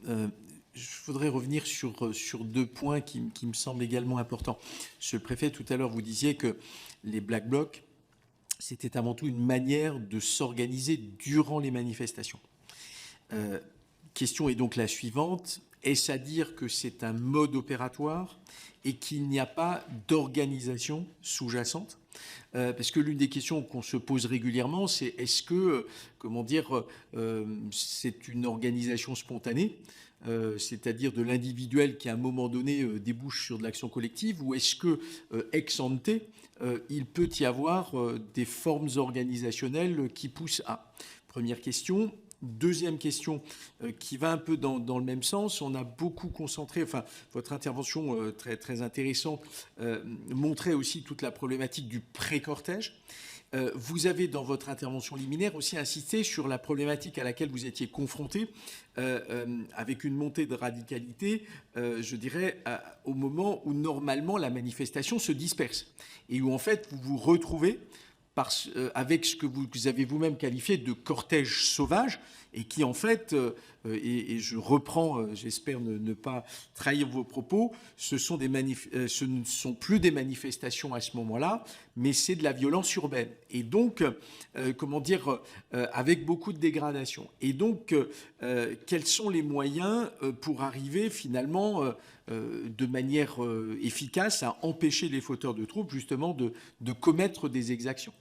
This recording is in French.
je voudrais revenir sur deux points qui me semblent également importants. Monsieur le préfet, tout à l'heure, vous disiez que les Black Blocs, c'était avant tout une manière de s'organiser durant les manifestations. Question est donc la suivante. Est-ce à dire que c'est un mode opératoire et qu'il n'y a pas d'organisation sous-jacente ? Parce que l'une des questions qu'on se pose régulièrement, c'est est-ce que, c'est une organisation spontanée, c'est-à-dire de l'individuel qui à un moment donné débouche sur de l'action collective, ou est-ce que, ex ante, il peut y avoir des formes organisationnelles qui poussent à. Première question. Deuxième question qui va un peu dans le même sens. On a beaucoup concentré, enfin votre intervention très, très intéressante montrait aussi toute la problématique du pré-cortège. Vous avez dans votre intervention liminaire aussi insisté sur la problématique à laquelle vous étiez confronté avec une montée de radicalité, je dirais, au moment où normalement la manifestation se disperse et où en fait vous vous retrouvez avec ce que vous avez vous-même qualifié de cortège sauvage et qui en fait, et je reprends, j'espère ne pas trahir vos propos, ce ne sont plus des manifestations à ce moment-là, mais c'est de la violence urbaine. Et donc, avec beaucoup de dégradation. Et donc, quels sont les moyens pour arriver finalement de manière efficace à empêcher les fauteurs de troubles justement de commettre des exactions ?